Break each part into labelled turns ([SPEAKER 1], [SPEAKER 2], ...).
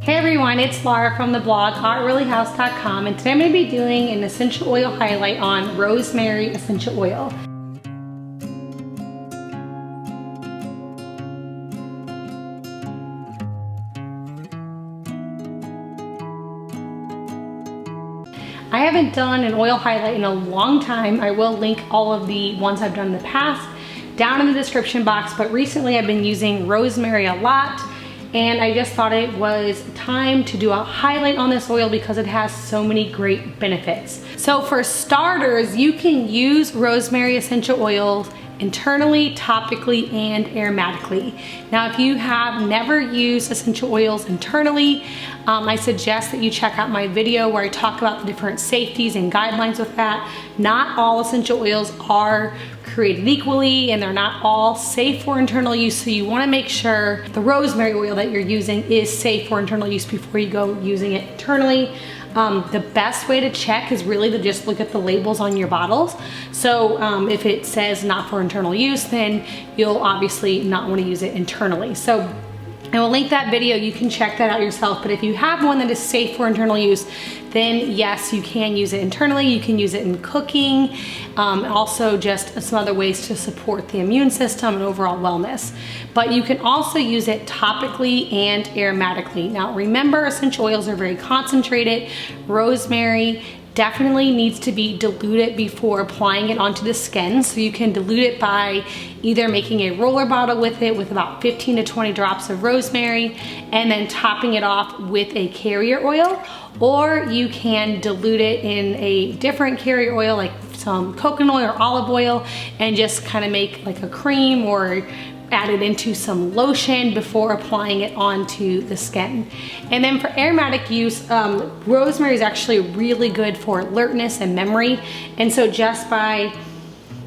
[SPEAKER 1] Hey everyone, it's Laura from the blog HotReallyHouse.com, and today I'm going to be doing an essential oil highlight on rosemary essential oil. I haven't done an oil highlight in a long time. I will link all of the ones I've done in the past down in the description box, but recently I've been using rosemary a lot. And I just thought it was time to do a highlight on this oil because it has so many great benefits. So for starters, you can use rosemary essential oils internally, topically, and aromatically. Now, if you have never used essential oils internally, I suggest that you check out my video where I talk about the different safeties and guidelines with that. Not all essential oils are created equally, and they're not all safe for internal use, so you want to make sure the rosemary oil that you're using is safe for internal use before you go using it internally. The best way to check is really to just look at the labels on your bottles. So if it says not for internal use, then you'll obviously not want to use it internally. So I will link that video, you can check that out yourself, but if you have one that is safe for internal use, then yes, you can use it internally. You can use it in cooking, also just some other ways to support the immune system and overall wellness. But you can also use it topically and aromatically. Now remember, essential oils are very concentrated. Rosemary definitely needs to be diluted before applying it onto the skin. So you can dilute it by either making a roller bottle with it with about 15 to 20 drops of rosemary and then topping it off with a carrier oil, or you can dilute it in a different carrier oil like some coconut oil or olive oil and just kind of make like a cream or add it into some lotion before applying it onto the skin. And then for aromatic use, rosemary is actually really good for alertness and memory. And so just by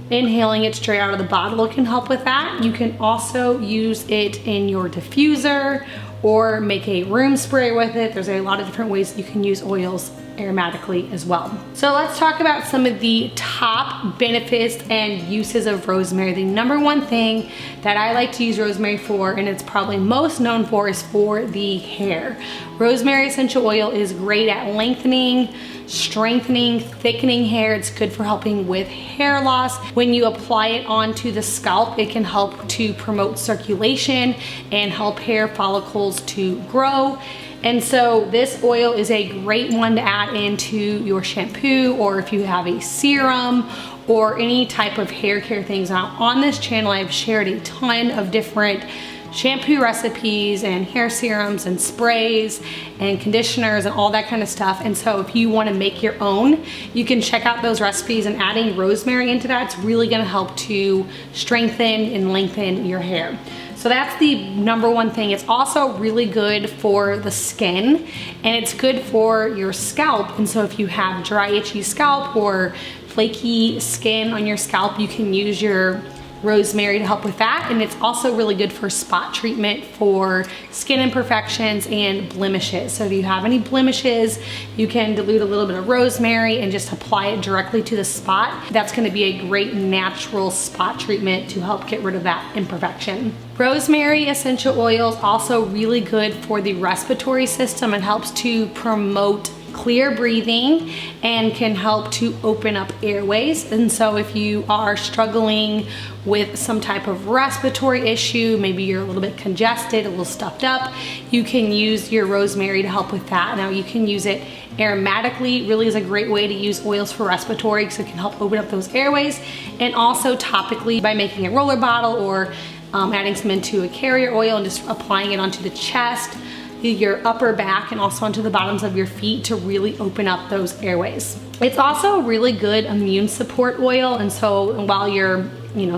[SPEAKER 1] inhaling it straight out of the bottle, it can help with that. You can also use it in your diffuser or make a room spray with it. There's a lot of different ways that you can use oils aromatically as well. So let's talk about some of the top benefits and uses of rosemary. The number one thing that I like to use rosemary for, and it's probably most known for, is for the hair. Rosemary essential oil is great at lengthening, strengthening, thickening hair. It's good for helping with hair loss. When you apply it onto the scalp, it can help to promote circulation and help hair follicles to grow. And so this oil is a great one to add into your shampoo, or if you have a serum or any type of hair care things. Now on this channel, I've shared a ton of different shampoo recipes and hair serums and sprays and conditioners and all that kind of stuff. And so if you want to make your own, you can check out those recipes, and adding rosemary into that's really going to help to strengthen and lengthen your hair. So that's the number one thing. It's also really good for the skin, and it's good for your scalp. And so if you have dry, itchy scalp or flaky skin on your scalp, you can use your rosemary to help with that. And it's also really good for spot treatment for skin imperfections and blemishes. So if you have any blemishes, you can dilute a little bit of rosemary and just apply it directly to the spot. That's going to be a great natural spot treatment to help get rid of that imperfection. Rosemary essential oil is also really good for the respiratory system. It helps to promote clear breathing and can help to open up airways. And so if you are struggling with some type of respiratory issue, maybe you're a little bit congested, a little stuffed up, you can use your rosemary to help with that. Now you can use it aromatically. Really is a great way to use oils for respiratory because it can help open up those airways, and also topically by making a roller bottle or adding some into a carrier oil and just applying it onto the chest, your upper back, and also onto the bottoms of your feet to really open up those airways. It's also a really good immune support oil, and so while you're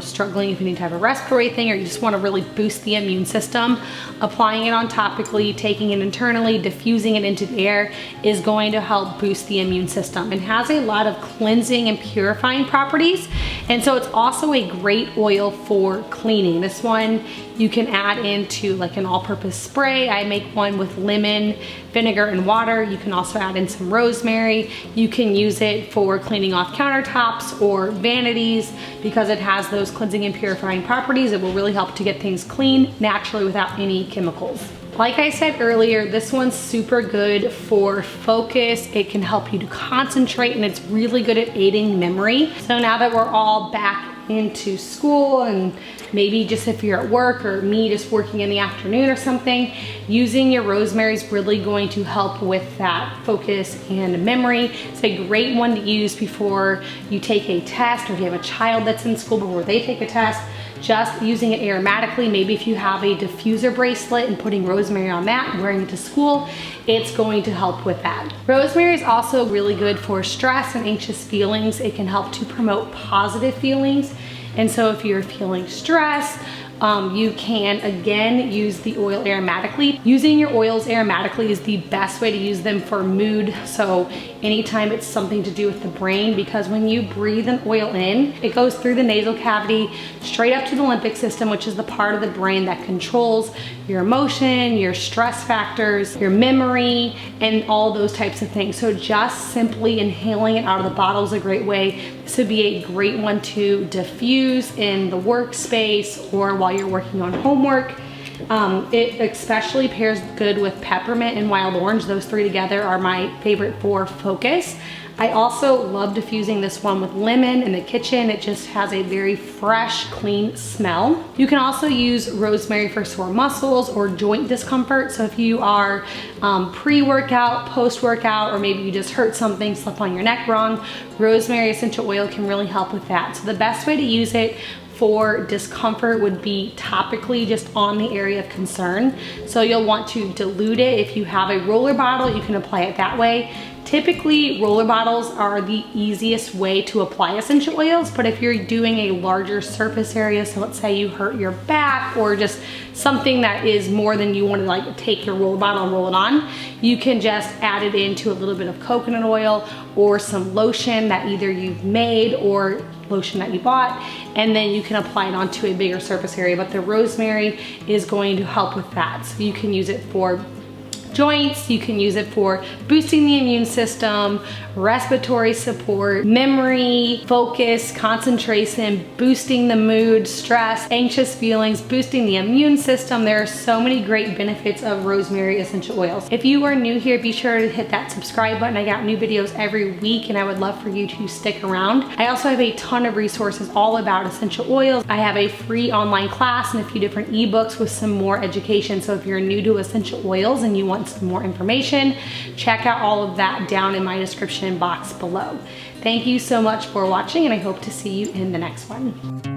[SPEAKER 1] struggling with any type of respiratory thing, or you just want to really boost the immune system, applying it on topically, taking it internally, diffusing it into the air is going to help boost the immune system. It has a lot of cleansing and purifying properties, and so it's also a great oil for cleaning. This one you can add into like an all-purpose spray. I make one with lemon, vinegar, and water. You can also add in some rosemary. You can use it for cleaning off countertops or vanities because it has those cleansing and purifying properties. It will really help to get things clean naturally without any chemicals. Like I said earlier, this one's super good for focus. It can help you to concentrate, and it's really good at aiding memory. So now that we're all back into school, and maybe just if you're at work, or me just working in the afternoon or something, using your rosemary is really going to help with that focus and memory. It's a great one to use before you take a test, or if you have a child that's in school before they take a test. Just using it aromatically, maybe if you have a diffuser bracelet and putting rosemary on that and wearing it to school, it's going to help with that. Rosemary is also really good for stress and anxious feelings. It can help to promote positive feelings. And so if you're feeling stress, you can again use the oil aromatically. Using your oils aromatically is the best way to use them for mood. So anytime it's something to do with the brain, because when you breathe an oil in, it goes through the nasal cavity straight up to the limbic system, which is the part of the brain that controls your emotion, your stress factors, your memory, and all those types of things. So just simply inhaling it out of the bottle is a great way. This would be a great one to diffuse in the workspace or while you're working on homework. It especially pairs good with peppermint and wild orange. Those three together are my favorite for focus. I also love diffusing this one with lemon in the kitchen. It just has a very fresh, clean smell. You can also use rosemary for sore muscles or joint discomfort. So if you are pre-workout, post-workout, or maybe you just hurt something, slept on your neck wrong, rosemary essential oil can really help with that. So the best way to use it for discomfort would be topically, just on the area of concern. So you'll want to dilute it. If you have a roller bottle, you can apply it that way. Typically, roller bottles are the easiest way to apply essential oils, but if you're doing a larger surface area, so let's say you hurt your back or just something that is more than you want to like take your roller bottle and roll it on, you can just add it into a little bit of coconut oil or some lotion that either you've made or lotion that you bought, and then you can apply it onto a bigger surface area. But the rosemary is going to help with that. So you can use it for joints, you can use it for boosting the immune system, respiratory support, memory, focus, concentration, boosting the mood, stress, anxious feelings, boosting the immune system. There are so many great benefits of rosemary essential oils. If you are new here, be sure to hit that subscribe button. I got new videos every week and I would love for you to stick around. I also have a ton of resources all about essential oils. I have a free online class and a few different ebooks with some more education. So if you're new to essential oils and you want some more information, check out all of that down in my description box below. Thank you so much for watching, and I hope to see you in the next one.